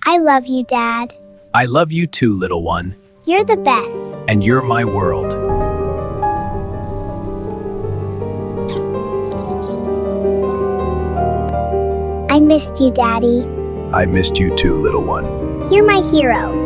I love you, Dad. I love you too, little one. You're the best. And you're my world. I missed you, Daddy. I missed you too, little one. You're my hero.